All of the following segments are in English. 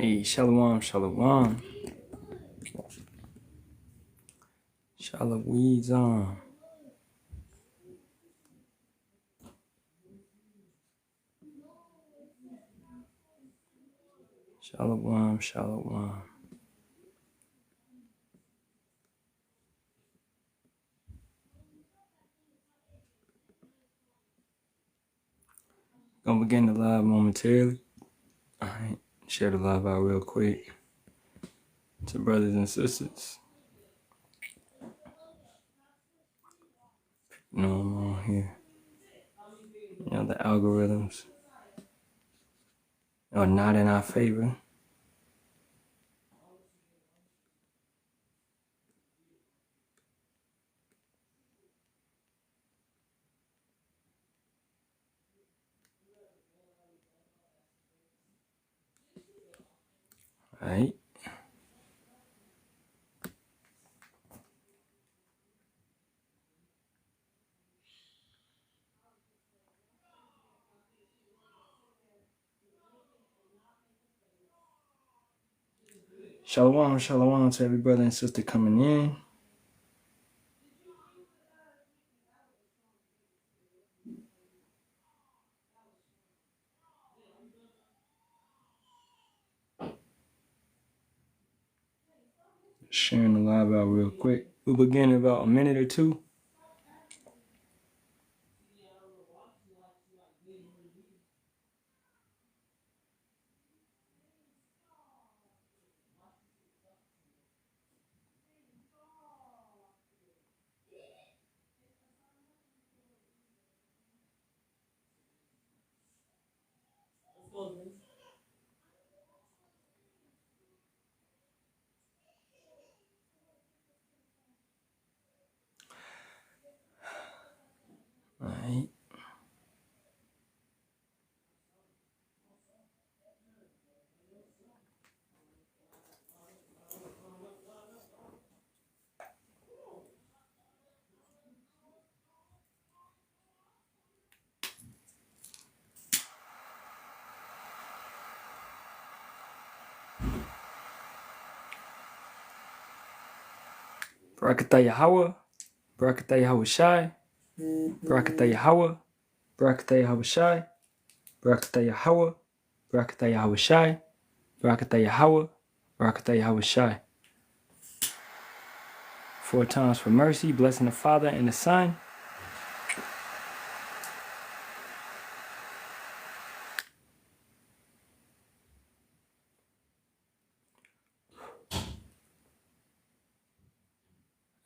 Hey, shalom, shalom. Shalom. Shalom, shalom. Gonna begin the live momentarily. Alright, share the live out real quick to brothers and sisters. You know I'm on here. You know, the algorithms are not in our favor. Alright. Shalom, shalom to every brother and sister coming in. Sharing the live out real quick. We'll begin in about a minute or two. Alright. Barak Yahawah, Barak Yahawashi, Barak Yahawah, Barak Yahawashi, Barak Yahawah, Barak Yahawashi, Barak Yahawah, Barak Yahawashi. 4 times for mercy, blessing the Father and the Son.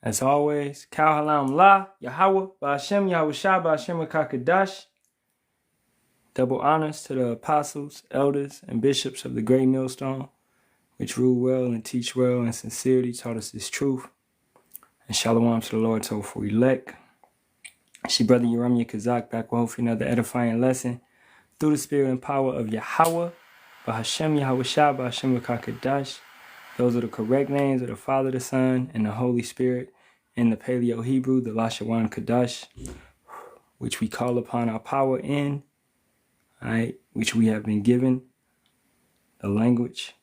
As always, Halalyam La, Yahawah, Bahasham, Yahawashi, Bahasham Kakadash. Double honors to the apostles, elders, and bishops of the great millstone, which rule well and teach well and sincerely taught us this truth. And shalom to the Lord's hopeful elect. She brother Yeremiah Kazak back with hopefully another edifying lesson through the spirit and power of Yahawah, Bahasham, Yahawashi, Bahasham Kakadash. Those are the correct names of the Father, the Son, and the Holy Spirit in the Paleo Hebrew, the Lashawan Kadash, which we call upon our power in, right, which we have been given the language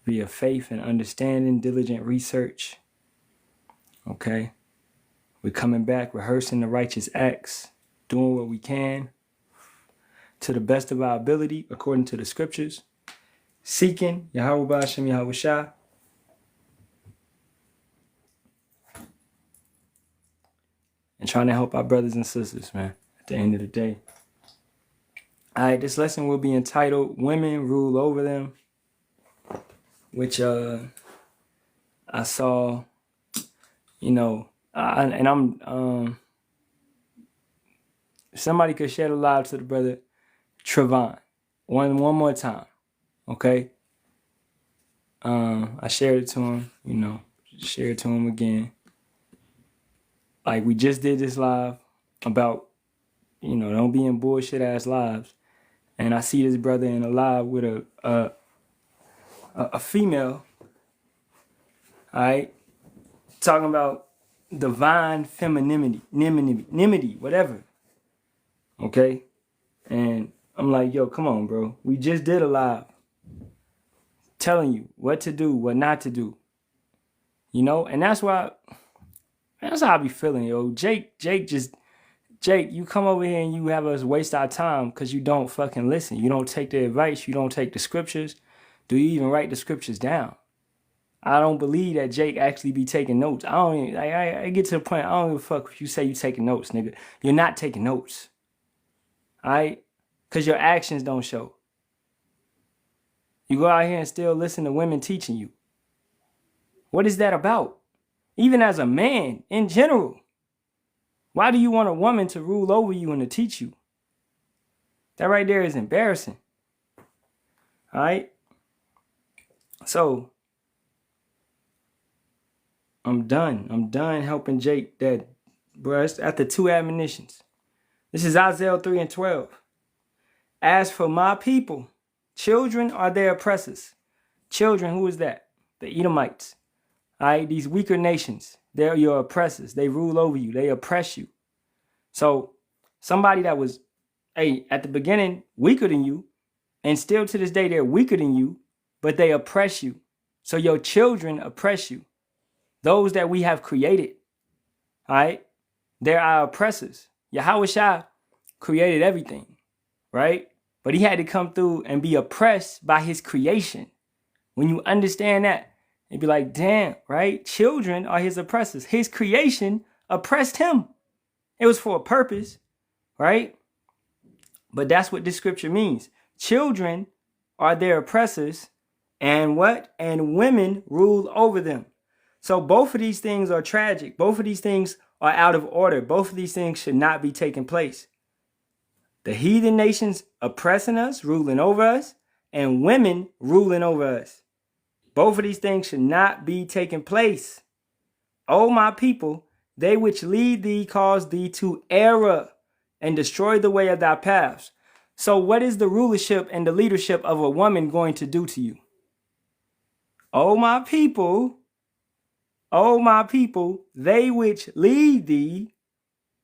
via faith and understanding, diligent research. Okay, we're coming back, rehearsing the righteous acts, doing what we can to the best of our ability according to the scriptures, seeking Yahawah Bahasham Yahawashi, and trying to help our brothers and sisters, man, at the end of the day. All right, this lesson will be entitled Women Rule Over Them, which I saw, you know, and I'm, somebody could share the live to the brother Trevon. One more time, okay? I shared it to him, you know, share it to him again. Like, we just did this live about, you know, don't be in bullshit ass lives. And I see this brother in a live with a female, all right, talking about divine femininity, whatever. Okay? And I'm like, yo, come on, bro. We just did a live telling you what to do, what not to do. You know, and that's how I be feeling, yo. Jake, you come over here and you have us waste our time because you don't fucking listen. You don't take the advice. You don't take the scriptures. Do you even write the scriptures down? I don't believe that Jake actually be taking notes. I get to the point, I don't give a fuck if you say you taking notes, nigga. You're not taking notes. All right? Because your actions don't show. You go out here and still listen to women teaching you. What is that about? Even as a man, in general. Why do you want a woman to rule over you and to teach you? That right there is embarrassing. All right? So, I'm done. I'm done helping Jake that, bro, it's after 2 admonitions. This is Isaiah 3:12. As for my people, children are their oppressors. Children, who is that? The Edomites. All right, these weaker nations, they're your oppressors. They rule over you. They oppress you. So somebody that was, at the beginning, weaker than you, and still to this day, they're weaker than you, but they oppress you. So your children oppress you. Those that we have created, all right, they're our oppressors. Yahawashi created everything, right? But he had to come through and be oppressed by his creation. When you understand that, it'd be like, damn, right? Children are his oppressors. His creation oppressed him. It was for a purpose, right? But that's what this scripture means. Children are their oppressors, and what? And women rule over them. So both of these things are tragic. Both of these things are out of order. Both of these things should not be taking place. The heathen nations oppressing us, ruling over us, and women ruling over us. Both of these things should not be taking place. O my people, they which lead thee cause thee to err and destroy the way of thy paths. So what is the rulership and the leadership of a woman going to do to you? O my people, they which lead thee,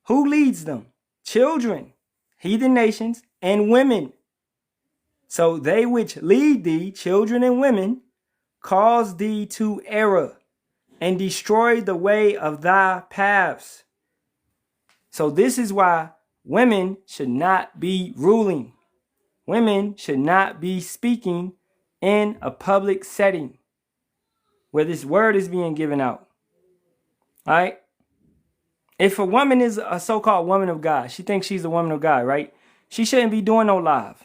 who leads them? Children, heathen nations, and women. So they which lead thee, children and women, cause thee to err and destroy the way of thy paths. So this is why women should not be ruling. Women should not be speaking in a public setting where this word is being given out. All right? If a woman is a so-called woman of God, she thinks she's a woman of God, right? She shouldn't be doing no live.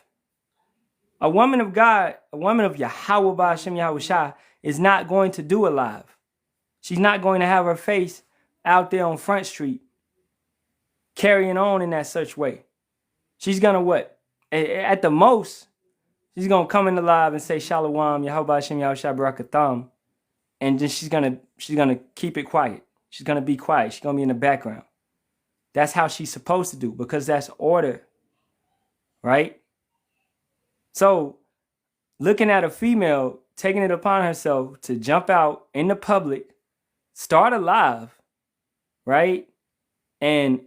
A woman of God, a woman of Yahawah, Bahasham, Yahawashi, is not going to do a live. She's not going to have her face out there on Front Street carrying on in that such way. She's going to what? At the most, she's going to come in the live and say Shalom, Yahawah, Bahasham, Yahawashi, Barak, Ahtham. And then she's gonna keep it quiet. She's going to be quiet. She's going to be in the background. That's how she's supposed to do, because that's order. Right? So, looking at a female taking it upon herself to jump out in the public, start a live, right? And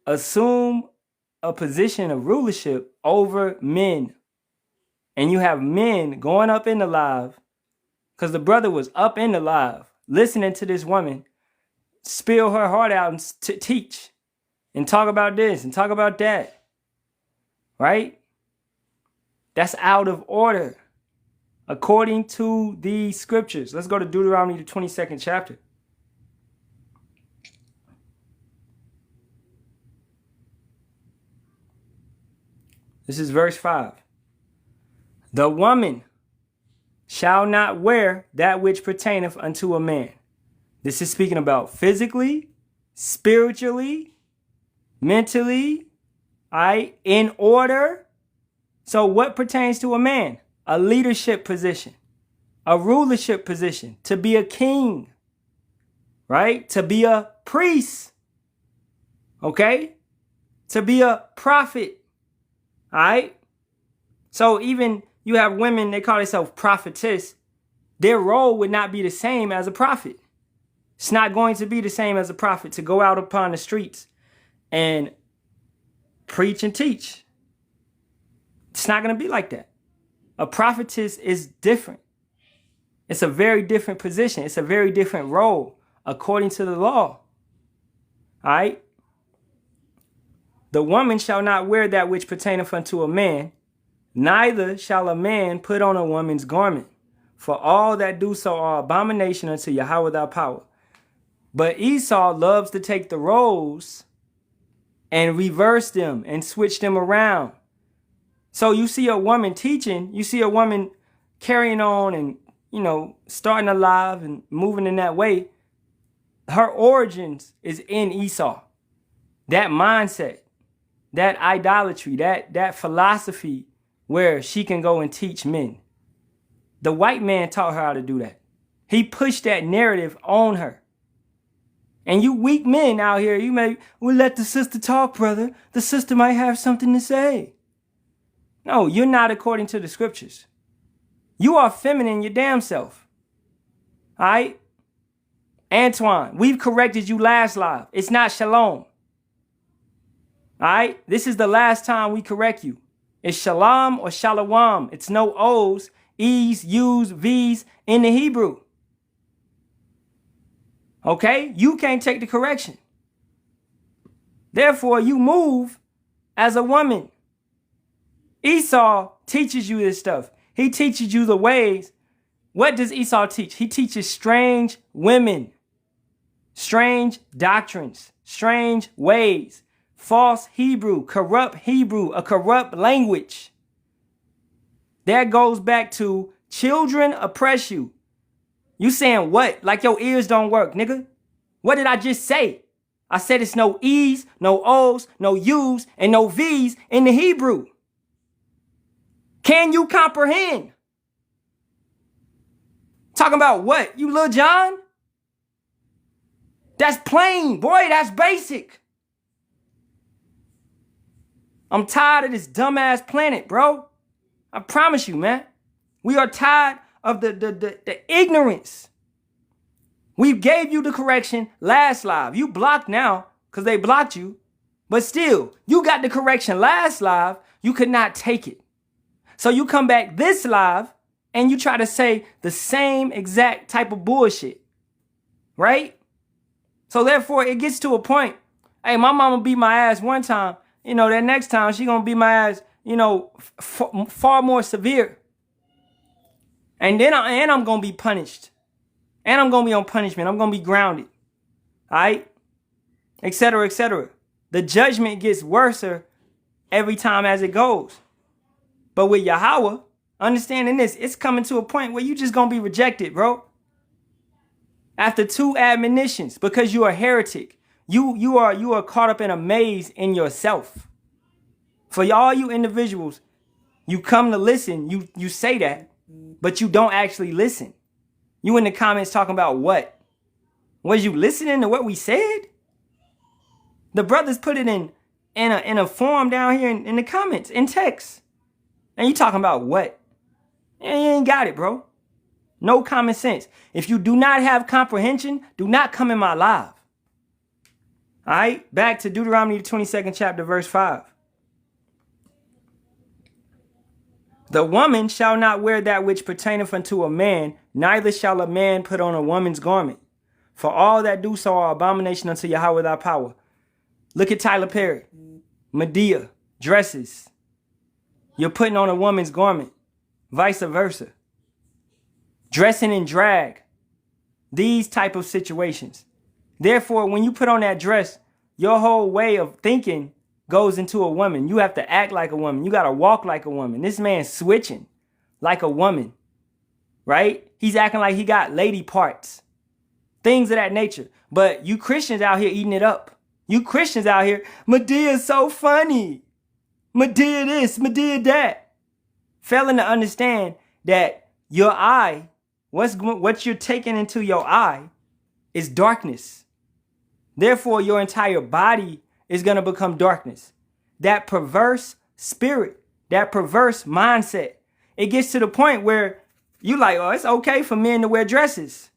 assume a position of rulership over men. And you have men going up in the live, because the brother was up in the live, listening to this woman spill her heart out and teach and talk about this and talk about that. Right? That's out of order according to the scriptures. Let's go to Deuteronomy, the 22nd chapter. This is verse 5. The woman shall not wear that which pertaineth unto a man. This is speaking about physically, spiritually, mentally, in order. So what pertains to a man? A leadership position, a rulership position, to be a king, right? To be a priest, okay? To be a prophet, all right? So even you have women, they call themselves prophetess. Their role would not be the same as a prophet. It's not going to be the same as a prophet to go out upon the streets and preach and teach. It's not going to be like that. A prophetess is different. It's a very different position. It's a very different role according to the law. All right? The woman shall not wear that which pertaineth unto a man, neither shall a man put on a woman's garment. For all that do so are abomination unto Yahawah thy power. But Esau loves to take the roles and reverse them and switch them around. So you see a woman teaching, you see a woman carrying on and, starting alive and moving in that way. Her origins is in Esau. That mindset, that idolatry, that philosophy where she can go and teach men. The white man taught her how to do that. He pushed that narrative on her. And you weak men out here, we'll let the sister talk, brother. The sister might have something to say. No, you're not according to the scriptures. You are feminine your damn self. All right? Antoine, we've corrected you last live. It's not shalom. All right? This is the last time we correct you. It's shalom or shalawam. It's no O's, E's, U's, V's in the Hebrew. Okay? You can't take the correction. Therefore, you move as a woman. Esau teaches you this stuff. He teaches you the ways. What does Esau teach? He teaches strange women, strange doctrines, strange ways, false Hebrew, a corrupt language. That goes back to children oppress you. You saying what? Like your ears don't work, nigga. What did I just say? I said it's no E's, no O's, no U's, and no V's in the Hebrew. Can you comprehend? Talking about what? You Lil John? That's plain, boy. That's basic. I'm tired of this dumbass planet, bro. I promise you, man. We are tired of the ignorance. We gave you the correction last live. You blocked now because they blocked you. But still, you got the correction last live. You could not take it. So you come back this live and you try to say the same exact type of bullshit. Right? So therefore, it gets to a point. Hey, my mama beat my ass one time. That next time she gonna beat my ass, far more severe. And then I'm gonna be punished. And I'm gonna be on punishment. I'm gonna be grounded. All right? Et cetera, et cetera. The judgment gets worse every time as it goes. But with Yahawah, understanding this, it's coming to a point where you just gonna be rejected, bro. After 2 admonitions, because you are a heretic. You are caught up in a maze in yourself. For all you individuals, you come to listen, you say that, but you don't actually listen. You in the comments talking about what? Was you listening to what we said? The brothers put it in a form down here in the comments, in text. And you talking about what? You ain't got it, bro. No common sense. If you do not have comprehension, do not come in my live. All right, back to Deuteronomy, the 22nd chapter, verse 5. The woman shall not wear that which pertaineth unto a man, neither shall a man put on a woman's garment. For all that do so are abomination unto Yahawah thy power. Look at Tyler Perry. Medea, dresses. You're putting on a woman's garment. Vice versa. Dressing in drag. These type of situations. Therefore, when you put on that dress, your whole way of thinking goes into a woman. You have to act like a woman. You got to walk like a woman. This man's switching like a woman, right? He's acting like he got lady parts, things of that nature. But you Christians out here eating it up. You Christians out here, Medea's so funny. Medea this, Medea that. Failing to understand that your eye, what you're taking into your eye is darkness. Therefore, your entire body is going to become darkness. That perverse spirit, that perverse mindset, it gets to the point where you like, oh, it's okay for men to wear dresses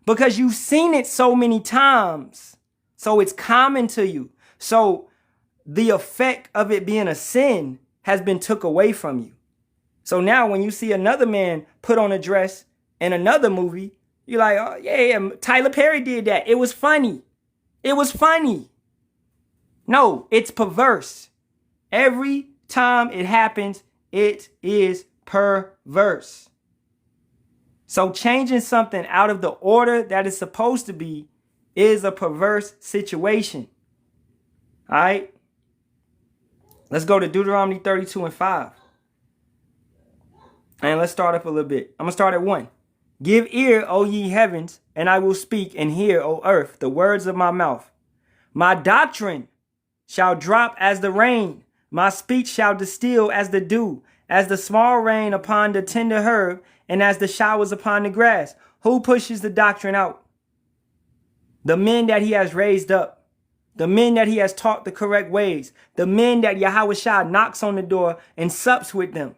because you've seen it so many times. So it's common to you. So the effect of it being a sin has been took away from you. So now when you see another man put on a dress, in another movie, you're like, oh, yeah, Tyler Perry did that. It was funny. It was funny. No, it's perverse. Every time it happens, it is perverse. So changing something out of the order that it's supposed to be is a perverse situation. All right? Let's go to Deuteronomy 32:5. And let's start up a little bit. I'm going to start at 1. Give ear, O ye heavens, and I will speak, and hear, O earth, the words of my mouth. My doctrine shall drop as the rain. My speech shall distill as the dew, as the small rain upon the tender herb, and as the showers upon the grass. Who pushes the doctrine out? The men that he has raised up. The men that he has taught the correct ways. The men that Yahawashi knocks on the door and sups with them.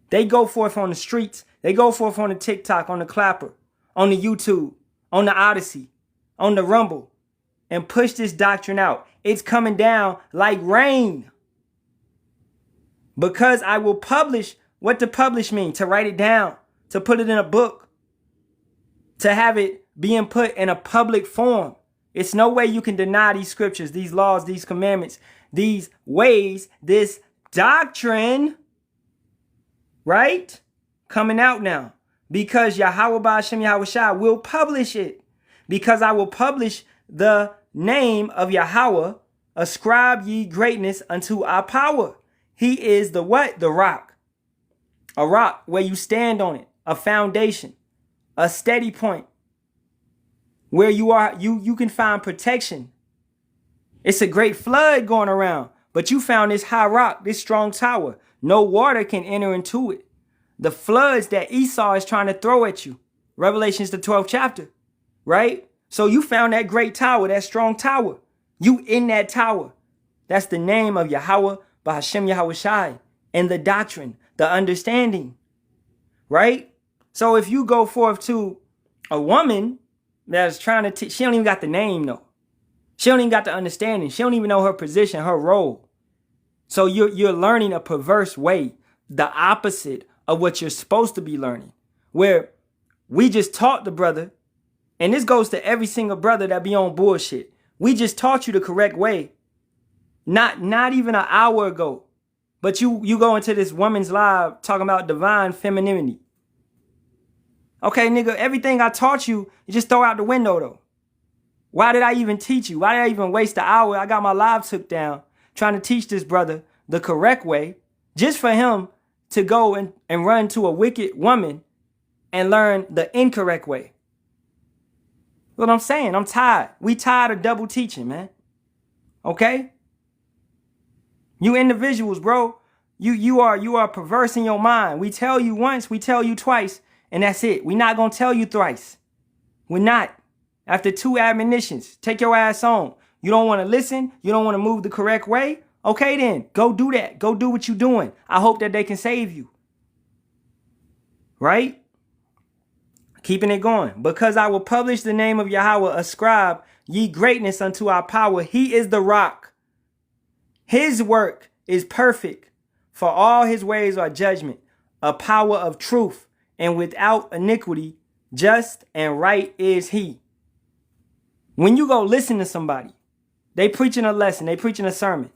They go forth on the streets. They go forth on the TikTok, on the Clapper, on the YouTube, on the Odyssey, on the Rumble, and push this doctrine out. It's coming down like rain. Because I will publish. What to publish mean? To write it down, to put it in a book, to have it being put in a public form. It's no way you can deny these scriptures, these laws, these commandments, these ways, this doctrine, right? Coming out now. Because Yahawah Bahasham Yahawashi will publish it. Because I will publish the name of Yahawah. Ascribe ye greatness unto our power. He is the what? The rock. A rock where you stand on it. A foundation. A steady point. Where you can find protection. It's a great flood going around. But you found this high rock, this strong tower. No water can enter into it. The floods that Esau is trying to throw at you. Revelations the 12th chapter. Right? So you found that great tower, that strong tower. You in that tower. That's the name of Yahawah Bahasham Yahawashi. And the doctrine, the understanding. Right? So if you go forth to a woman that's trying to teach, she don't even got the name though. She don't even got the understanding. She don't even know her position, her role. So you're learning a perverse way, the opposite of what you're supposed to be learning. Where we just taught the brother, and this goes to every single brother that be on bullshit. We just taught you the correct way. Not even an hour ago. But you go into this woman's live talking about divine femininity. Okay, nigga, everything I taught you, you just throw out the window though. Why did I even teach you? Why did I even waste an hour? I got my live took down trying to teach this brother the correct way just for him to go and run to a wicked woman and learn the incorrect way. What I'm saying, I'm tired. We tired of double teaching, man. Okay? You individuals, bro, you are perverse in your mind. We tell you once, we tell you twice, and that's it. We're not going to tell you thrice. We're not. After 2 admonitions, take your ass on. You don't want to listen? You don't want to move the correct way? Okay then, go do that. Go do what you're doing. I hope that they can save you. Right? Keeping it going. Because I will publish the name of Yahawah, ascribe ye greatness unto our power. He is the rock. His work is perfect, for all his ways are judgment, a power of truth, and without iniquity, just and right is he. When you go listen to somebody, they preaching a lesson, they preaching a sermon.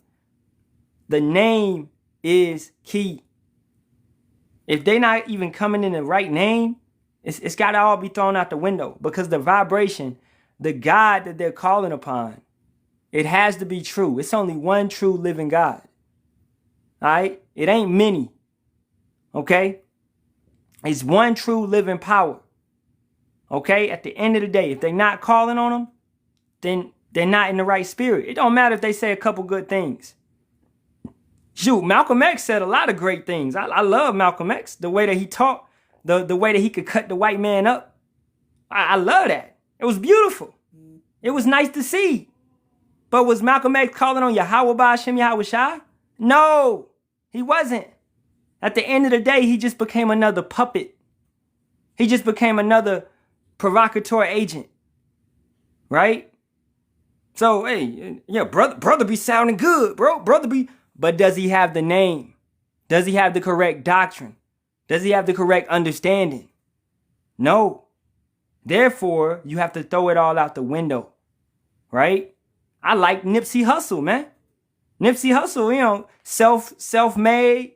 The name is key. If they not even coming in the right name, it's got to all be thrown out the window, because the vibration, the God that they're calling upon, it has to be true. It's only one true living God. All right? It ain't many. Okay? It's one true living power. Okay? At the end of the day, if they're not calling on him, then they're not in the right spirit. It don't matter if they say a couple good things. Shoot, Malcolm X said a lot of great things. I love Malcolm X. The way that he talked, the way that he could cut the white man up. I love that. It was beautiful. It was nice to see. But was Malcolm X calling on Yahawah Bahasham Yahawashi? No, he wasn't. At the end of the day, he just became another puppet. He just became another provocateur agent. Right? So, hey, yeah, brother be sounding good, bro. But does he have the name? Does he have the correct doctrine? Does he have the correct understanding? No. Therefore, you have to throw it all out the window, right? I like Nipsey Hussle, man. Nipsey Hussle, you know, self-made,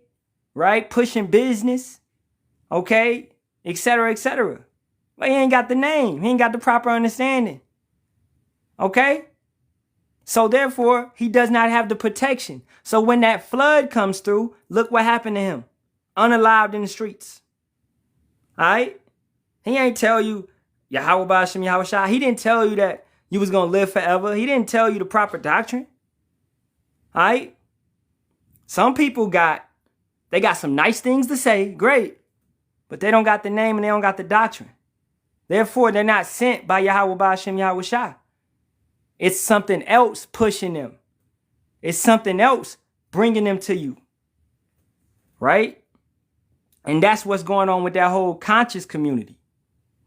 right? Pushing business, okay, etc., etc. But he ain't got the name. He ain't got the proper understanding, okay? So therefore, he does not have the protection. So when that flood comes through, look what happened to him. Unalived in the streets. All right? He ain't tell you, Yahawah, Bahasham, Yahawashi. He didn't tell you that you was going to live forever. He didn't tell you the proper doctrine. All right? Some people got some nice things to say. Great. But they don't got the name and they don't got the doctrine. Therefore, they're not sent by Yahawah, Bahasham, Yahawashi. It's something else pushing them. It's something else bringing them to you. Right? And that's what's going on with that whole conscious community.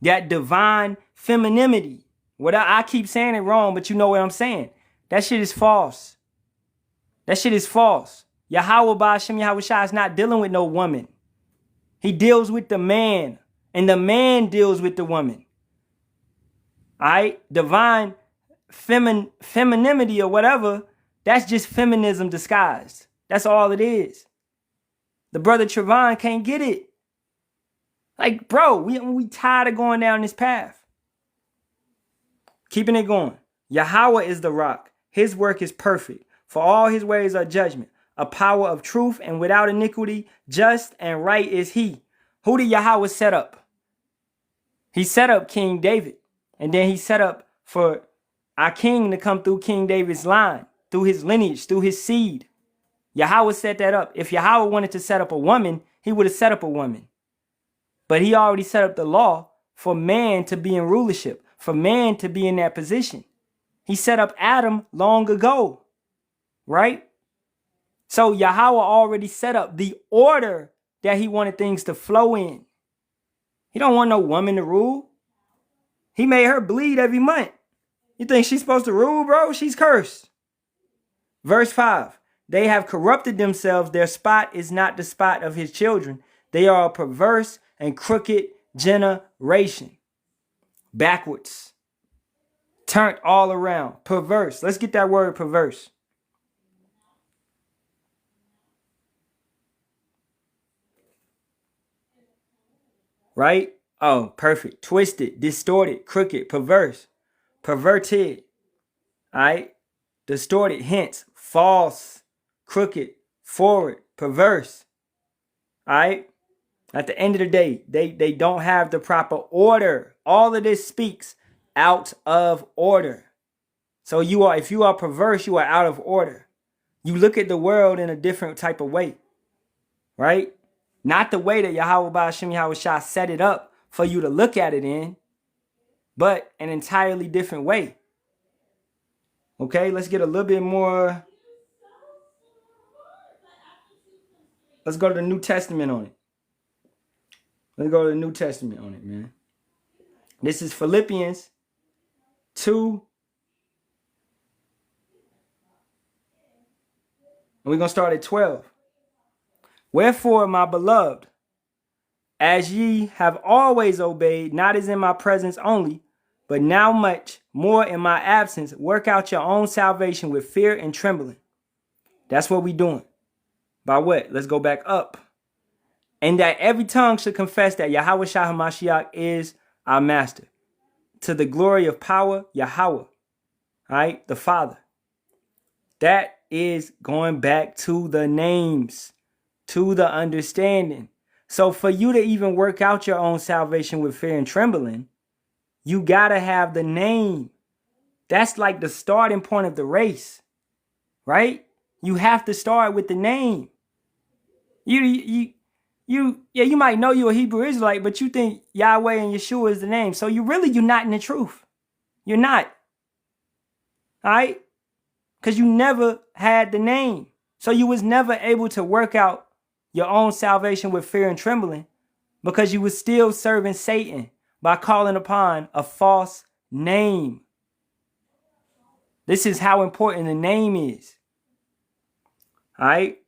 That divine femininity. I keep saying it wrong, but you know what I'm saying. That shit is false. That shit is false. Yahawah, Bahasham, Yahawashi is not dealing with no woman. He deals with the man. And the man deals with the woman. Alright? Divine femininity or whatever, that's just feminism disguised. That's all it is. The brother Trevon can't get it. Like, bro, we tired of going down this path. Keeping it going. Yahawah is the rock. His work is perfect. For all his ways are judgment. A power of truth and without iniquity. Just and right is he. Who did Yahawah set up? He set up King David. And then he set up for our king to come through King David's line. Through his lineage. Through his seed. Yahawah set that up. If Yahawah wanted to set up a woman, he would have set up a woman. But he already set up the law for man to be in rulership, for man to be in that position. He set up Adam long ago, right? So Yahawah already set up the order that he wanted things to flow in. He don't want no woman to rule. He made her bleed every month. You think she's supposed to rule, bro? She's cursed. Verse 5. They have corrupted themselves. Their spot is not the spot of his children. They are a perverse and crooked generation. Backwards. Turned all around. Perverse. Let's get that word perverse. Right? Oh, perfect. Twisted, distorted, crooked, perverse, perverted. All right? Distorted, hence, false, crooked, forward, perverse. All right? At the end of the day, they don't have the proper order. All of this speaks out of order. So if you are perverse, you are out of order. You look at the world in a different type of way. Right? Not the way that Yahawah, Bahasham, Yahawashi set it up for you to look at it in, but an entirely different way. Okay, let's get a little bit more. Let's go to the New Testament on it. Let's go to the New Testament on it, man. This is Philippians 2. And we're going to start at 12. Wherefore, my beloved, as ye have always obeyed, not as in my presence only, but now much more in my absence, work out your own salvation with fear and trembling. That's what we're doing. By what? Let's go back up. And that every tongue should confess that Yahawashi HaMashiach is our master. To the glory of power, Yahawah. All right, the Father. That is going back to the names, to the understanding. So for you to even work out your own salvation with fear and trembling, you got to have the name. That's like the starting point of the race, right? You have to start with the name. You might know you're a Hebrew Israelite, but you think Yahweh and Yeshua is the name. So you're not in the truth. You're not. All right? Because you never had the name. So you was never able to work out your own salvation with fear and trembling because you was still serving Satan by calling upon a false name. This is how important the name is. All right?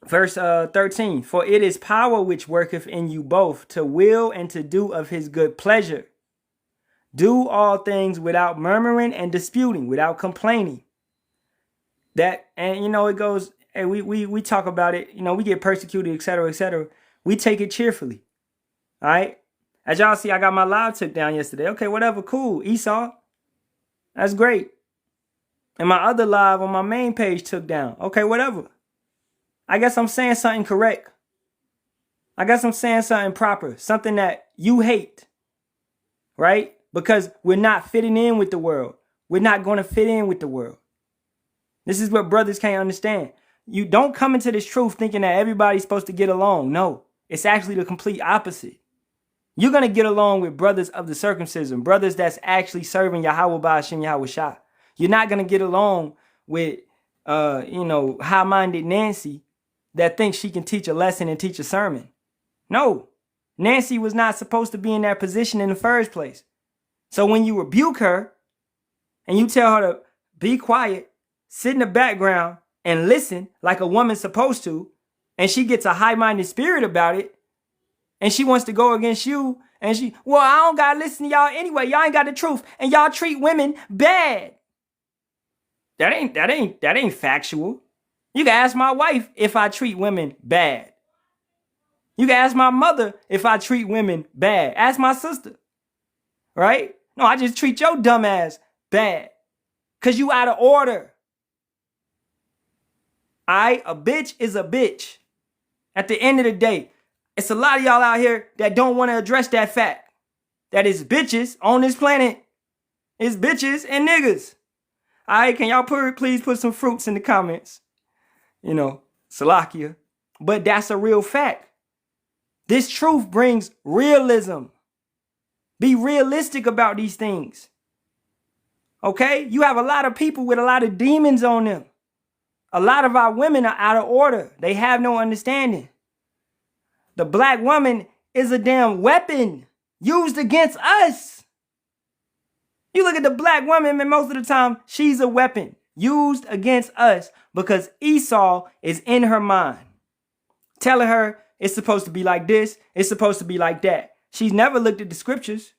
Verse 13. For it is power which worketh in you both to will and to do of his good pleasure. Do all things without murmuring and disputing, without complaining. That, and it goes, hey, we talk about it, we get persecuted, etc., etc. We take it cheerfully. All right. As y'all see, I got my live took down yesterday. Okay, whatever, cool. Esau, that's great. And my other live on my main page took down. Okay, whatever. I guess I'm saying something correct. I guess I'm saying something proper, something that you hate, right? Because we're not fitting in with the world. We're not going to fit in with the world. This is what brothers can't understand. You don't come into this truth thinking that everybody's supposed to get along. No, it's actually the complete opposite. You're going to get along with brothers of the circumcision, brothers that's actually serving Yahawah, Bahasham, Yahawashi. You're not going to get along with, high-minded Nancy that thinks she can teach a lesson and teach a sermon. No, Nancy was not supposed to be in that position in the first place. So when you rebuke her and you tell her to be quiet, sit in the background and listen like a woman's supposed to, and she gets a high-minded spirit about it, and she wants to go against you, and I don't gotta listen to y'all anyway. Y'all ain't got the truth, and y'all treat women bad. That ain't factual. You can ask my wife if I treat women bad. You can ask my mother if I treat women bad. Ask my sister. Right? No, I just treat your dumb ass bad. Cause you out of order. Alright? A bitch is a bitch. At the end of the day, it's a lot of y'all out here that don't want to address that fact. That is bitches on this planet. It's bitches and niggas. Alright, can y'all please put some fruits in the comments? Salakia. But that's a real fact. This truth brings realism. Be realistic about these things. Okay? You have a lot of people with a lot of demons on them. A lot of our women are out of order. They have no understanding. The black woman is a damn weapon used against us. You look at the black woman, and most of the time, she's a weapon used against us because Esau is in her mind, telling her it's supposed to be like this, it's supposed to be like that. She's never looked at the scriptures.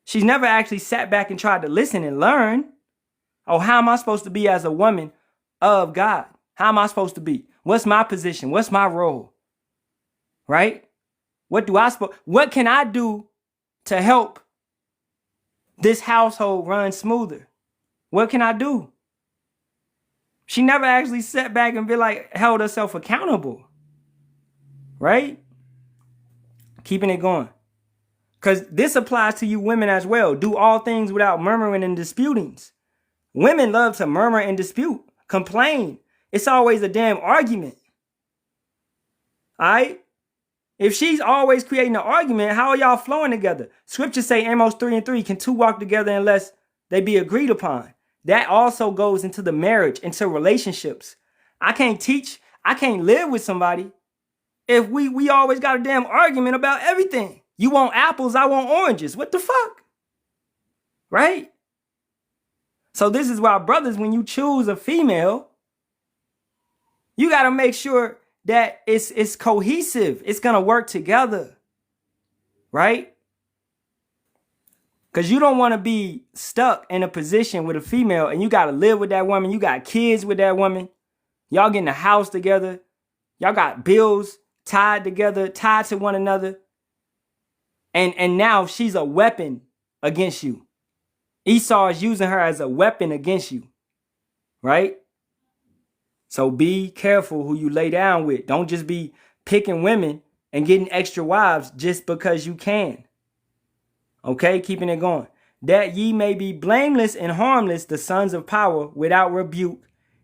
She's never actually sat back and tried to listen and learn. Oh, how am I supposed to be as a woman of God? How am I supposed to be? What's my position? What's my role? Right? What can I do to help this household run smoother? What can I do? She never actually sat back and held herself accountable. Right? Keeping it going. Because this applies to you women as well. Do all things without murmuring and disputings. Women love to murmur and dispute, complain. It's always a damn argument. All right? If she's always creating an argument, how are y'all flowing together? Scriptures say Amos 3:3, can two walk together unless they be agreed upon? That also goes into the marriage, into relationships. I can't live with somebody if we always got a damn argument about everything. You want apples, I want oranges. What the fuck? Right? So this is why, brothers, when you choose a female, you got to make sure that it's cohesive. It's going to work together. Right? Because you don't want to be stuck in a position with a female and you got to live with that woman. You got kids with that woman. Y'all getting a house together. Y'all got bills tied together, tied to one another. And now she's a weapon against you. Esau is using her as a weapon against you. Right? So be careful who you lay down with. Don't just be picking women and getting extra wives just because you can. Okay, keeping it going. That ye may be blameless and harmless, the sons of power, without rebuke,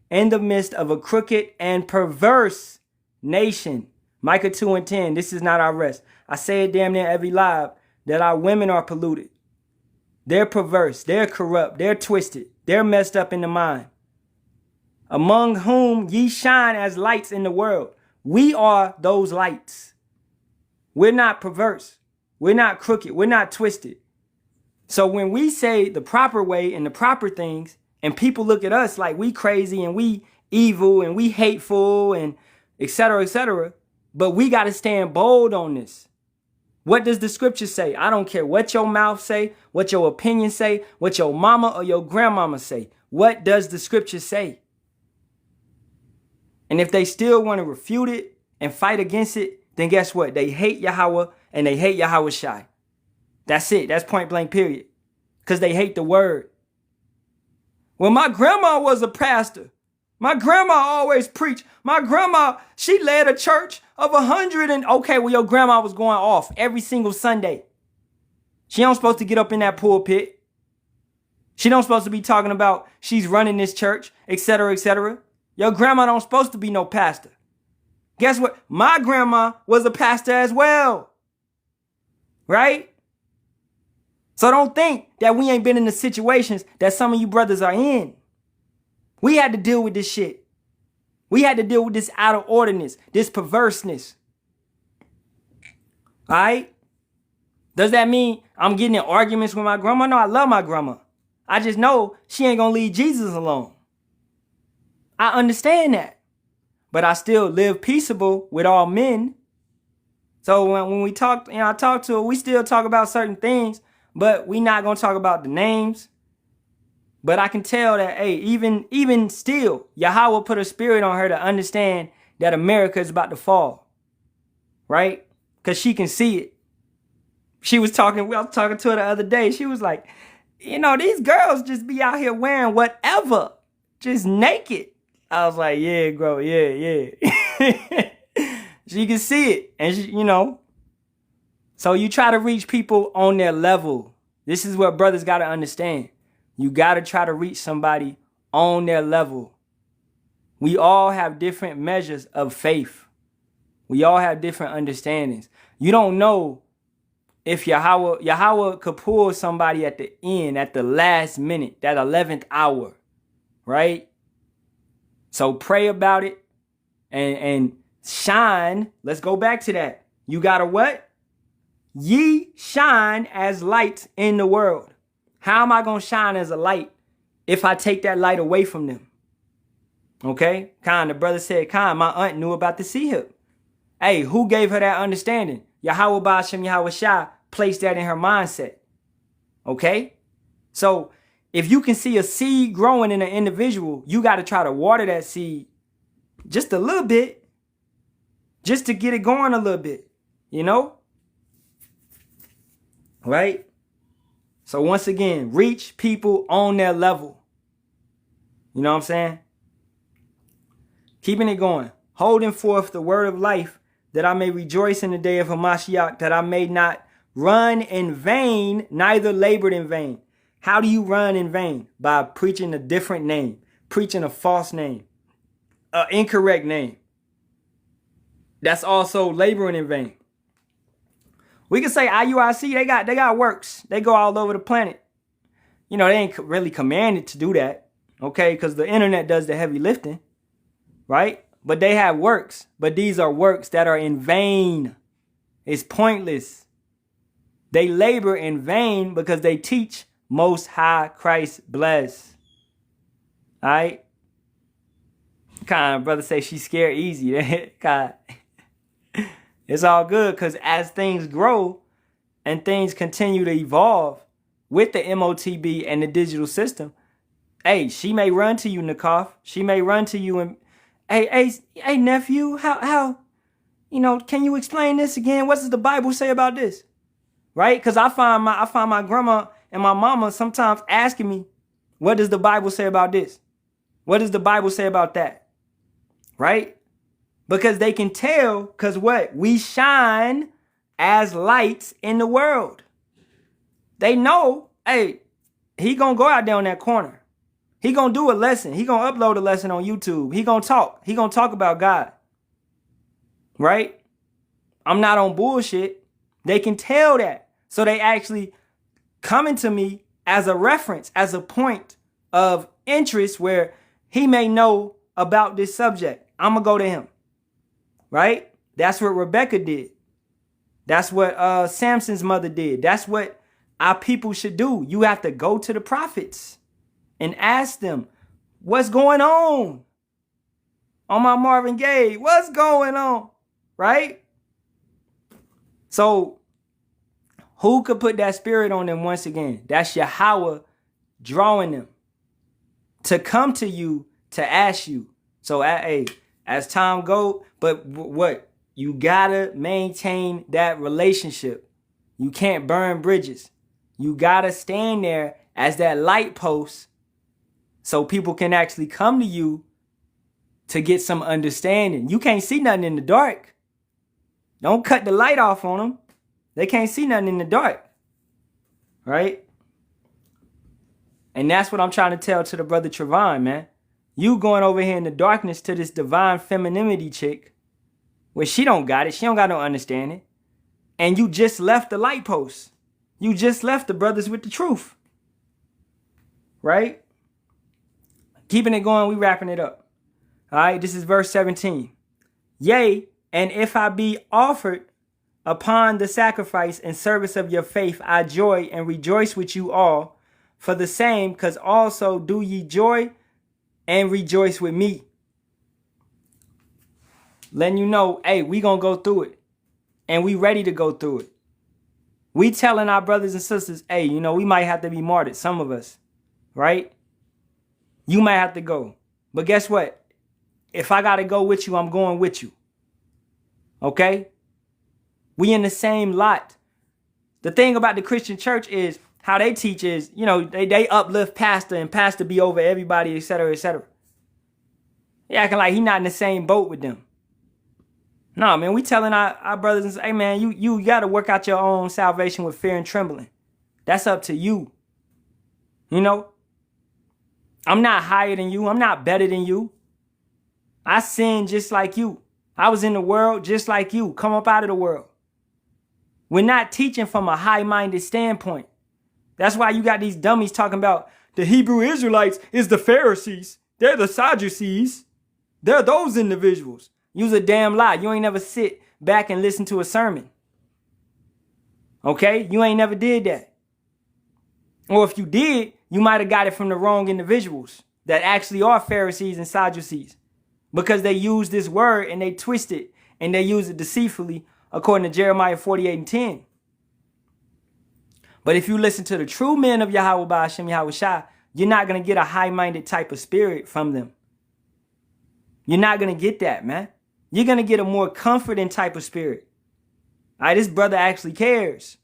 in the midst of a crooked and perverse nation. Micah 2:10, this is not our rest. I say it damn near every live, that our women are polluted. They're perverse, they're corrupt, they're twisted, they're messed up in the mind. Among whom ye shine as lights in the world. We are those lights. We're not perverse. We're not crooked. We're not twisted. So when we say the proper way and the proper things, and people look at us like we crazy and we evil and we hateful and etc., etc. But we got to stand bold on this. What does the scripture say? I don't care what your mouth say, what your opinion say, what your mama or your grandmama say. What does the scripture say? And if they still want to refute it and fight against it, then guess what? They hate Yahawah and they hate Yahawashi. That's it. That's point blank period. Because they hate the word. Well, my grandma was a pastor. My grandma always preached. My grandma, she led a church of 100 and, okay, well, your grandma was going off every single Sunday. She don't supposed to get up in that pulpit. She don't supposed to be talking about she's running this church, etc., etc. Your grandma don't supposed to be no pastor. Guess what? My grandma was a pastor as well. Right? So don't think that we ain't been in the situations that some of you brothers are in. We had to deal with this shit. We had to deal with this out of orderness, this perverseness. All right? Does that mean I'm getting in arguments with my grandma? No, I love my grandma. I just know she ain't gonna leave Jesus alone. I understand that. But I still live peaceable with all men. So when we talk, I talk to her, we still talk about certain things, but we not gonna talk about the names. But I can tell that, hey, even still, Yahawah put a spirit on her to understand that America is about to fall. Right? Because she can see it. I was talking to her the other day. She was like, these girls just be out here wearing whatever. Just naked. I was like, yeah, bro, yeah. She can see it. And, So you try to reach people on their level. This is what brothers got to understand. You got to try to reach somebody on their level. We all have different measures of faith. We all have different understandings. You don't know if Yahawah could pull somebody at the end, at the last minute, that 11th hour, right? So pray about it and shine. Let's go back to that. You got to what? Ye shine as lights in the world. How am I going to shine as a light if I take that light away from them? Okay? The brother said, my aunt knew about the sea hip. Hey, who gave her that understanding? Yahawah, Bahasham, Yahawashi placed that in her mindset. Okay? So if you can see a seed growing in an individual, you got to try to water that seed just a little bit, just to get it going a little bit, Right? So once again, reach people on their level. You know what I'm saying? Keeping it going. Holding forth the word of life, that I may rejoice in the day of Hamashiach, that I may not run in vain, neither labored in vain. How do you run in vain? By preaching a different name, preaching a false name, an incorrect name. That's also laboring in vain. We can say IUIC, they got works. They go all over the planet. They ain't really commanded to do that, okay? Because the internet does the heavy lifting, right? But they have works. But these are works that are in vain. It's pointless. They labor in vain because they teach Most High Christ bless. All right? Brother say she's scared easy. It's all good because as things grow and things continue to evolve with the MOTB and the digital system, hey, she may run to you, Nakaf. She may run to you and, hey, nephew, how, can you explain this again? What does the Bible say about this? Right? Because I find my grandma and my mama sometimes asking me, what does the Bible say about this? What does the Bible say about that? Right? Because they can tell, because what? We shine as lights in the world. They know, hey, he going to go out there on that corner. He going to do a lesson. He going to upload a lesson on YouTube. He going to talk. He going to talk about God. Right? I'm not on bullshit. They can tell that. So they actually coming to me as a reference, as a point of interest where he may know about this subject. I'm going to go to him. Right? That's what Rebecca did. That's what Samson's mother did. That's what our people should do. You have to go to the prophets and ask them, what's going on? On my Marvin Gaye, what's going on? Right? So, who could put that spirit on them once again? That's Yahawah drawing them to come to you to ask you. So, hey, as time go, but what? You gotta maintain that relationship. You can't burn bridges. You gotta stand there as that light post so people can actually come to you to get some understanding. You can't see nothing in the dark. Don't cut the light off on them. They can't see nothing in the dark. Right? And that's what I'm trying to tell to the brother Trevon, man. You going over here in the darkness to this divine femininity chick where she don't got it. She don't got no understanding. And you just left the light post. You just left the brothers with the truth. Right? Keeping it going, we wrapping it up. All right, this is verse 17. Yea, and if I be offered upon the sacrifice and service of your faith, I joy and rejoice with you all for the same, because also do ye joy and rejoice with me. Letting you know, hey, we gonna go through it. And we ready to go through it. We telling our brothers and sisters, hey, you know, we might have to be martyred, some of us, right? You might have to go. But guess what? If I gotta go with you, I'm going with you. Okay? We in the same lot. The thing about the Christian church is how they teach is, you know, they uplift pastor and pastor be over everybody, etc., etc. They acting like he not in the same boat with them. No, man, we telling our brothers and say, hey, man, you got to work out your own salvation with fear and trembling. That's up to you. You know, I'm not higher than you. I'm not better than you. I sinned just like you. I was in the world just like you. Come up out of the world. We're not teaching from a high-minded standpoint. That's why you got these dummies talking about the Hebrew Israelites is the Pharisees. They're the Sadducees. They're those individuals. You's a damn lie. You ain't never sit back and listen to a sermon. Okay? You ain't never did that. Or if you did, you might have got it from the wrong individuals that actually are Pharisees and Sadducees. Because they use this word and they twist it and they use it deceitfully according to Jeremiah 48 and 10. But if you listen to the true men of Yahawah, Bahasham, Yahawashi, you're not going to get a high-minded type of spirit from them. You're not going to get that, man. You're going to get a more comforting type of spirit. All right, this brother actually cares.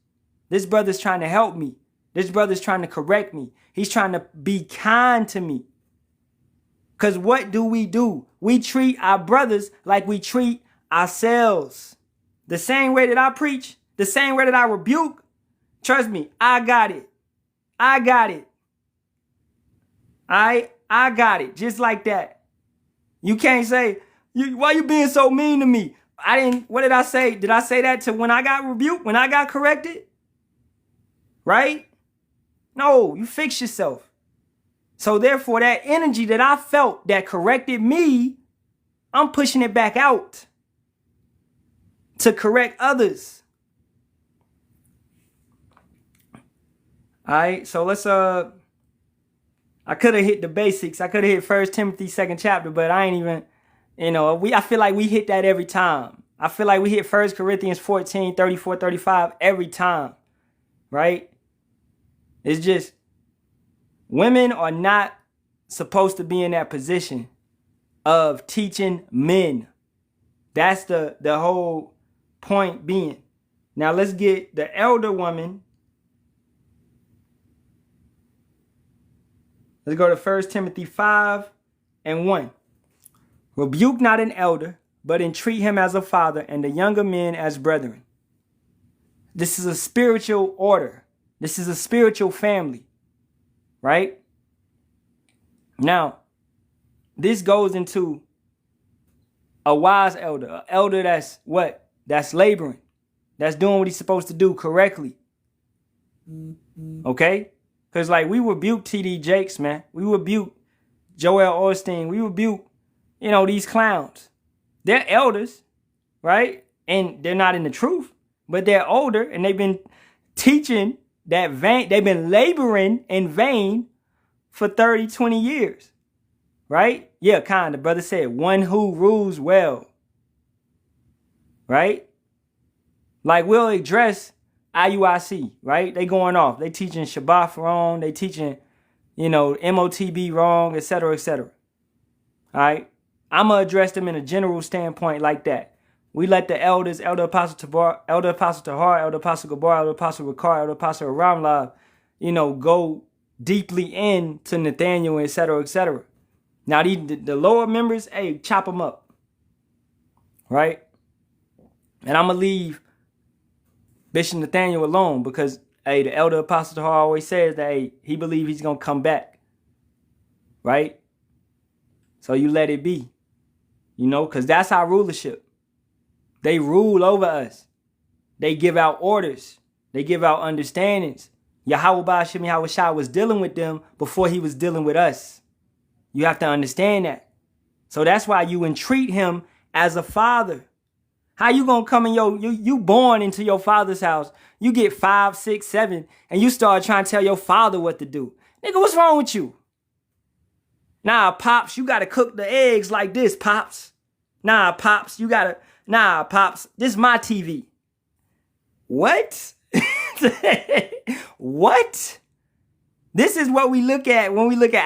This brother's trying to help me. This brother's trying to correct me. He's trying to be kind to me. Because what do? We treat our brothers like we treat ourselves. The same way that I preach, the same way that I rebuke, trust me, I got it. I got it. I got it. Just like that. You can't say, why you being so mean to me? What did I say? Did I say that to when I got rebuked, when I got corrected? Right? No, you fix yourself. So therefore, that energy that I felt that corrected me, I'm pushing it back out to correct others. All right, so let's, I could have hit the basics. I could have hit 1 Timothy 2nd chapter, but I ain't even, I feel like we hit that every time. I feel like we hit 1 Corinthians 14, 34, 35 every time, right? It's just, women are not supposed to be in that position of teaching men. That's the whole point being. Now let's get the elder woman. Let's go to 1 Timothy 5 and 1. Rebuke not an elder, but entreat him as a father, and the younger men as brethren. This is a spiritual order. This is a spiritual family, right? Now, this goes into a wise elder, an elder that's what? That's laboring. That's doing what he's supposed to do correctly. Okay? Because like we rebuke T.D. Jakes, man. We rebuke Joel Osteen. We rebuke, these clowns. They're elders, right? And they're not in the truth, but they're older and they've been teaching that vain. They've been laboring in vain for 30, 20 years, right? Yeah, the brother said, one who rules well. Right? Like we'll address IUIC, right? They going off. They teaching Shabbat wrong. They teaching, MOTB wrong, etc., etc. All right? I'm going to address them in a general standpoint like that. We let the elders, Elder Apostle Tahar, Elder Apostle Gabar, Elder Apostle Ricard, Elder Apostle Ramlab, go deeply into Nathaniel, etc., etc. Now, the lower members, hey, chop them up. Right? And I'm going to leave Bishop Nathaniel alone because, hey, the Elder Apostle Tahar always says that, hey, he believes he's going to come back. Right? So you let it be. Because that's our rulership. They rule over us. They give out orders. They give out understandings. Yahawah Bahasham Yahawashi was dealing with them before he was dealing with us. You have to understand that. So that's why you entreat him as a father. How you gonna come in you born into your father's house, you get 5, 6, 7, and you start trying to tell your father what to do. Nigga, what's wrong with you? Nah, Pops, you gotta cook the eggs like this, Pops. Nah, Pops, Pops, this is my TV. What? What? This is what we look at when we look at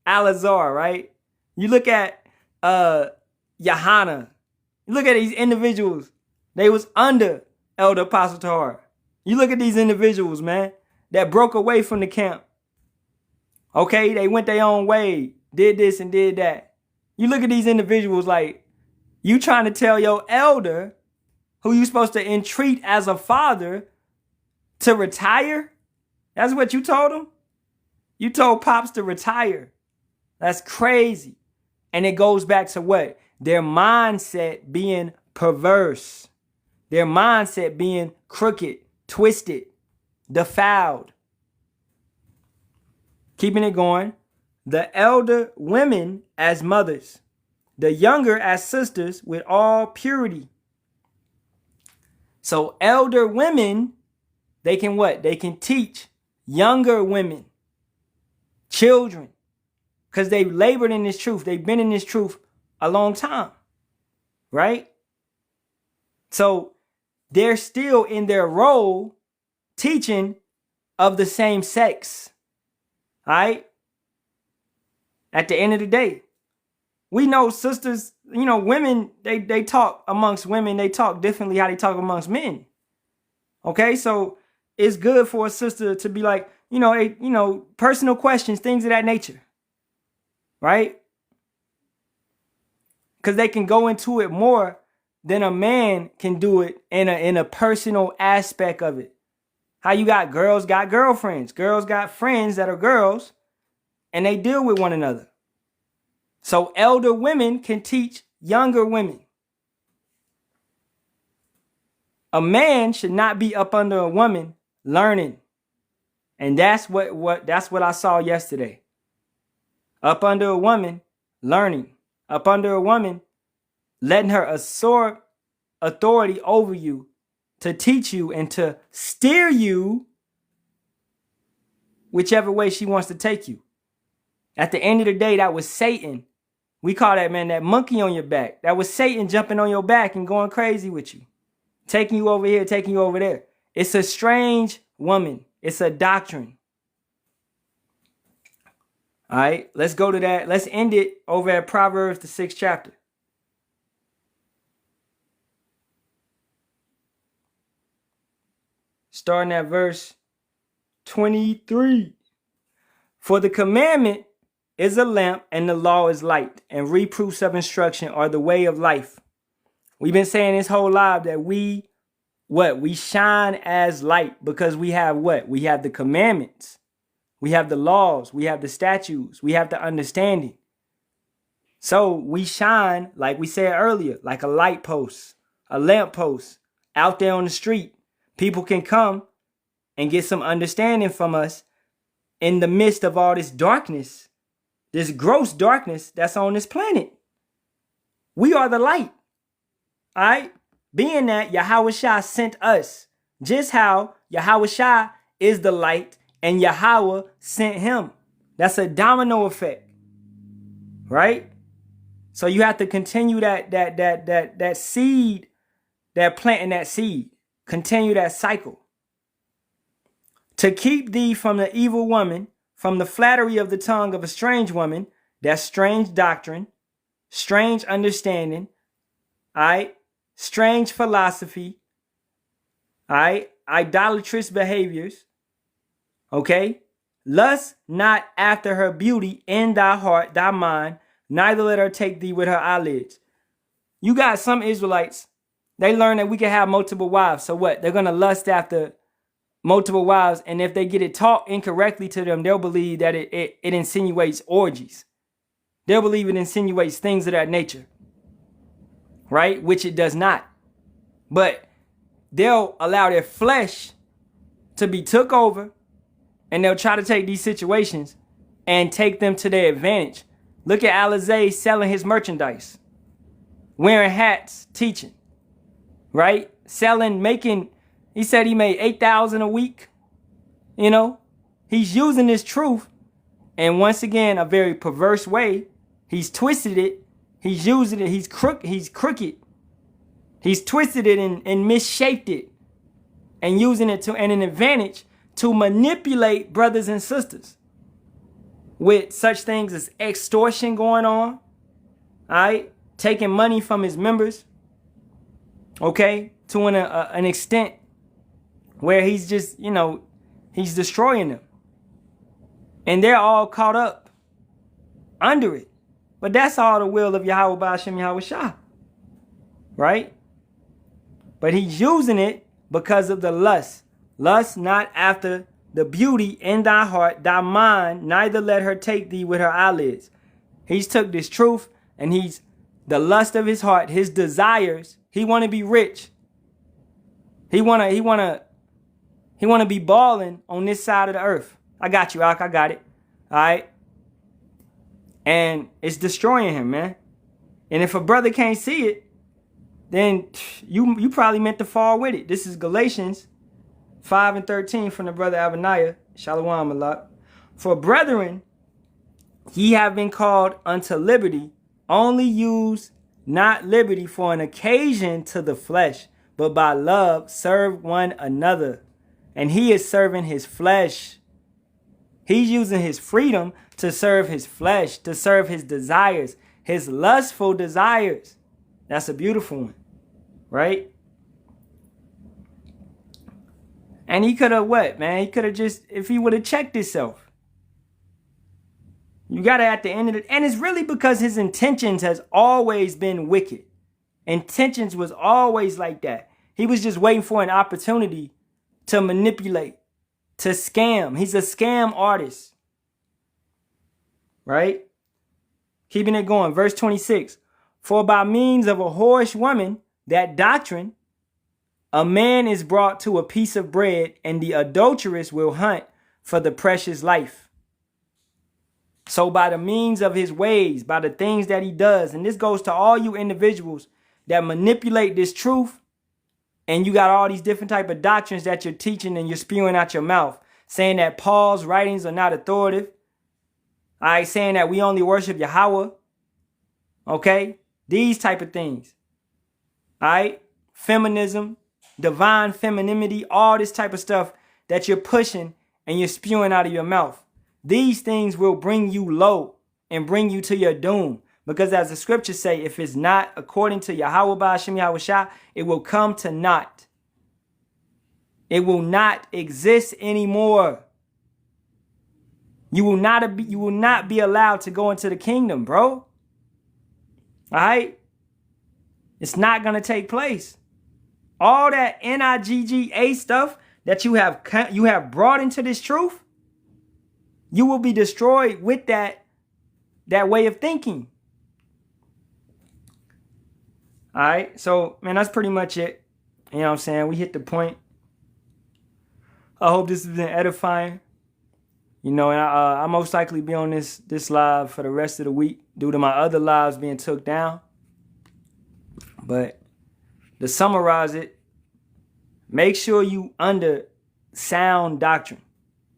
Alazar, right? You look at Yahana. You look at these individuals. They was under Elder Apostle Tahar. You look at these individuals, man, that broke away from the camp. Okay, they went their own way, did this and did that. You look at these individuals like, you trying to tell your elder, who you supposed to entreat as a father, to retire? That's what you told him? You told Pops to retire. That's crazy. And it goes back to what? Their mindset being perverse. Their mindset being crooked, twisted, defiled. Keeping it going. The elder women as mothers. The younger as sisters with all purity. So elder women, they can what? They can teach younger women, children, because they've labored in this truth. They've been in this truth a long time, right? So they're still in their role teaching of the same sex, all right? At the end of the day, we know sisters, women, they talk amongst women. They talk differently how they talk amongst men. Okay, so it's good for a sister to be like, personal questions, things of that nature, right? Because they can go into it more than a man can do it in a personal aspect of it. How you got girls got girlfriends. Girls got friends that are girls, and they deal with one another. So elder women can teach younger women. A man should not be up under a woman learning. And that's what I saw yesterday. Up under a woman learning. Up under a woman letting her assert authority over you to teach you and to steer you whichever way she wants to take you. At the end of the day, that was Satan. We call that, man, that monkey on your back. That was Satan jumping on your back and going crazy with you. Taking you over here, taking you over there. It's a strange woman. It's a doctrine. All right, let's go to that. Let's end it over at Proverbs, the 6th chapter. Starting at verse 23. For the commandment is a lamp and the law is light, and reproofs of instruction are the way of life. We've been saying this whole life that we shine as light because we have what? We have the commandments. We have the laws. We have the statutes. We have the understanding. So we shine, like we said earlier, like a light post, a lamp post out there on the street. People can come and get some understanding from us in the midst of all this darkness, this gross darkness that's on this planet. We are the light. All right? Being that Yahawashi sent us, just how Yahawashi is the light and Yahawah sent him. That's a domino effect. right? So you have to continue that seed, that planting that seed. Continue that cycle. To keep thee from the evil woman, from the flattery of the tongue of a strange woman, that's strange doctrine, strange understanding, all right, strange philosophy, all right, idolatrous behaviors, okay? Lust not after her beauty in thy heart, thy mind, neither let her take thee with her eyelids. You got some Israelites, they learn that we can have multiple wives. So what? They're going to lust after multiple wives, and if they get it taught incorrectly to them, they'll believe that it insinuates orgies. They'll believe it insinuates things of that nature, right? Which it does not. But they'll allow their flesh to be took over, and they'll try to take these situations and take them to their advantage. Look at Alizé selling his merchandise, wearing hats, teaching, right? Selling, making, he said he made $8,000 a week. You know, he's using this truth, and once again, a very perverse way. He's twisted it. He's using it. He's crooked. He's twisted it and misshaped it, and using it to an advantage to manipulate brothers and sisters with such things as extortion going on. All right, taking money from his members. Okay, to an extent where he's just, you know, he's destroying them. And they're all caught up under it. But that's all the will of Yahawah, Bahasham, Yahawashi. Right? But he's using it because of the lust. Lust not after the beauty in thy heart, thy mind, neither let her take thee with her eyelids. He's took this truth, and he's the lust of his heart, his desires. He want to be rich. He wanna be balling on this side of the earth. I got you, Ak. I got it. All right. And it's destroying him, man. And if a brother can't see it, then you probably meant to fall with it. This is Galatians 5:13 from the brother Abaniah. Shalom alak. For brethren, ye have been called unto liberty. Only use not liberty for an occasion to the flesh, but by love serve one another. And he is serving his flesh. He's using his freedom to serve his flesh, to serve his desires, his lustful desires. That's a beautiful one, right? And he could have what, man? He could have just, if he would have checked himself. You got to at the end of it. And it's really because his intentions has always been wicked. Intentions was always like that. He was just waiting for an opportunity to manipulate, to scam. He's a scam artist. Right? Keeping it going. Verse 26. For by means of a whorish woman, that doctrine, a man is brought to a piece of bread, and the adulteress will hunt for the precious life. So by the means of his ways, by the things that he does, and this goes to all you individuals that manipulate this truth, and you got all these different type of doctrines that you're teaching and you're spewing out your mouth, saying that Paul's writings are not authoritative. All right, saying that we only worship Yahawah. Okay? These type of things. All right? Feminism, divine femininity, all this type of stuff that you're pushing and you're spewing out of your mouth. These things will bring you low and bring you to your doom. Because as the scriptures say, if it's not according to Yahawah, Bahasham, Yahawashi, it will come to naught. It will not exist anymore. You will not be allowed to go into the kingdom, bro. All right? It's not going to take place. All that NIGGA stuff that you have brought into this truth, you will be destroyed with that way of thinking. All right? So, man, that's pretty much it. You know what I'm saying? We hit the point. I hope this has been edifying. You know, and I'll most likely be on this live for the rest of the week due to my other lives being took down. But to summarize it, make sure you under sound doctrine.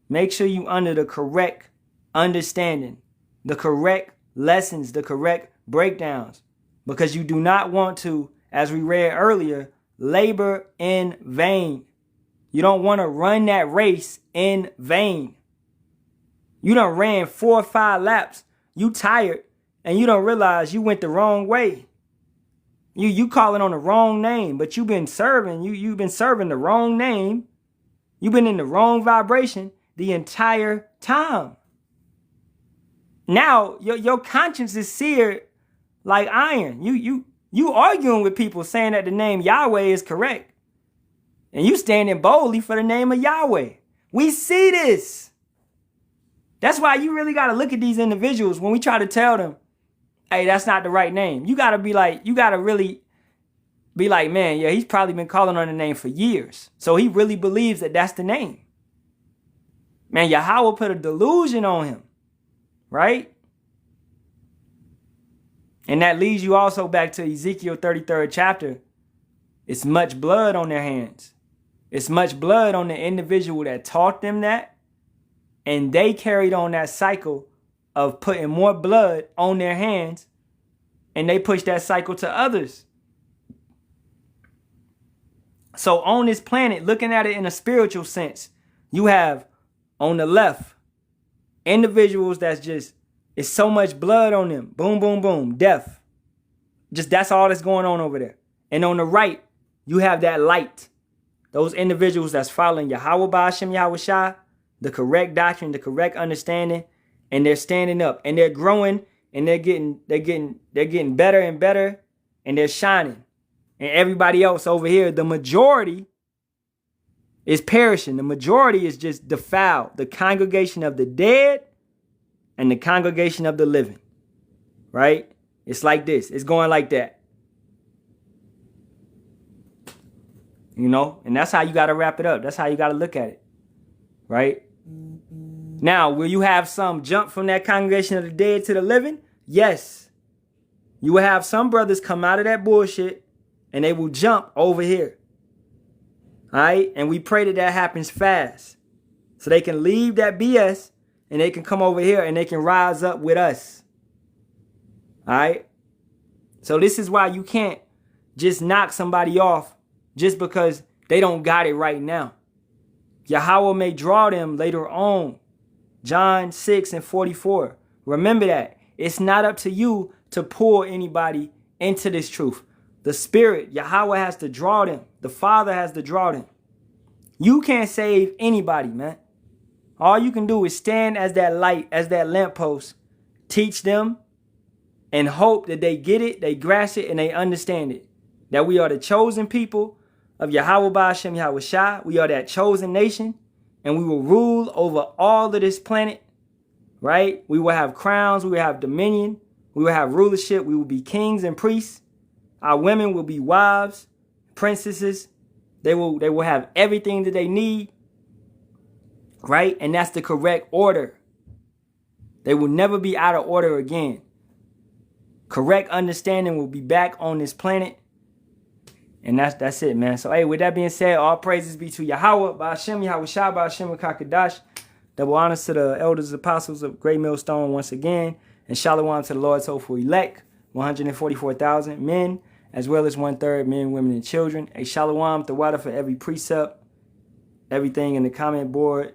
Make sure you under the correct understanding, the correct lessons, the correct breakdowns. Because you do not want to, as we read earlier, labor in vain. You don't want to run that race in vain. You done ran 4 or 5 laps. You tired and you don't realize you went the wrong way. You calling on the wrong name, but you've been serving. You've been serving the wrong name. You've been in the wrong vibration the entire time. Now your conscience is seared like iron. You arguing with people saying that the name Yahweh is correct. And you standing boldly for the name of Yahweh. We see this. That's why you really got to look at these individuals when we try to tell them, hey, that's not the right name. You got to really be like, man, yeah, he's probably been calling on the name for years. So he really believes that that's the name. Man, Yahawah put a delusion on him, right? And that leads you also back to Ezekiel 33rd chapter. It's much blood on their hands. It's much blood on the individual that taught them that. And they carried on that cycle of putting more blood on their hands. And they pushed that cycle to others. So on this planet, looking at it in a spiritual sense, you have on the left individuals it's so much blood on them. Boom, boom, boom. Death. That's all that's going on over there. And on the right, you have that light. Those individuals that's following Yahawah, Bahasham, Yahawashi, the correct doctrine, the correct understanding, and they're standing up and they're growing and they're getting better and better and they're shining. And everybody else over here, the majority is perishing. The majority is just defiled. The congregation of the dead and the congregation of the living, right? It's like this. It's going like that. You know, and that's how you got to wrap it up. That's how you got to look at it, right? Now, will you have some jump from that congregation of the dead to the living? Yes. You will have some brothers come out of that bullshit and they will jump over here. All right? And we pray that happens fast so they can leave that BS and they can come over here and they can rise up with us. All right? So this is why you can't just knock somebody off just because they don't got it right now. Yahawah may draw them later on. John 6:44. Remember that. It's not up to you to pull anybody into this truth. The Spirit, Yahawah, has to draw them. The Father has to draw them. You can't save anybody, man. All you can do is stand as that light, as that lamppost, teach them, and hope that they get it, they grasp it, and they understand it. That we are the chosen people of Yahawah, Bahasham, Yahawashi. We are that chosen nation, and we will rule over all of this planet, right? We will have crowns, we will have dominion, we will have rulership, we will be kings and priests. Our women will be wives, princesses. They will have everything that they need, right? And that's the correct order. They will never be out of order again. Correct understanding will be back on this planet. And that's it, man. So, hey, with that being said, all praises be to Yahawah, Bahasham, Yahawashi, Bahasham, Kakadash. Double honors to the elders, apostles of Great Millstone once again. And shalom to the Lord's hopeful elect, 144,000 men, as well as 1/3 men, women, and children. A shalom, the water for every precept, everything in the comment board.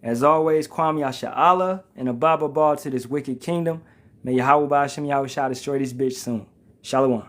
As always, Kwam Yasha'Allah and a Baba Ball to this wicked kingdom. May Yahawah, Bahasham, Yahawashi destroy this bitch soon. Shalom.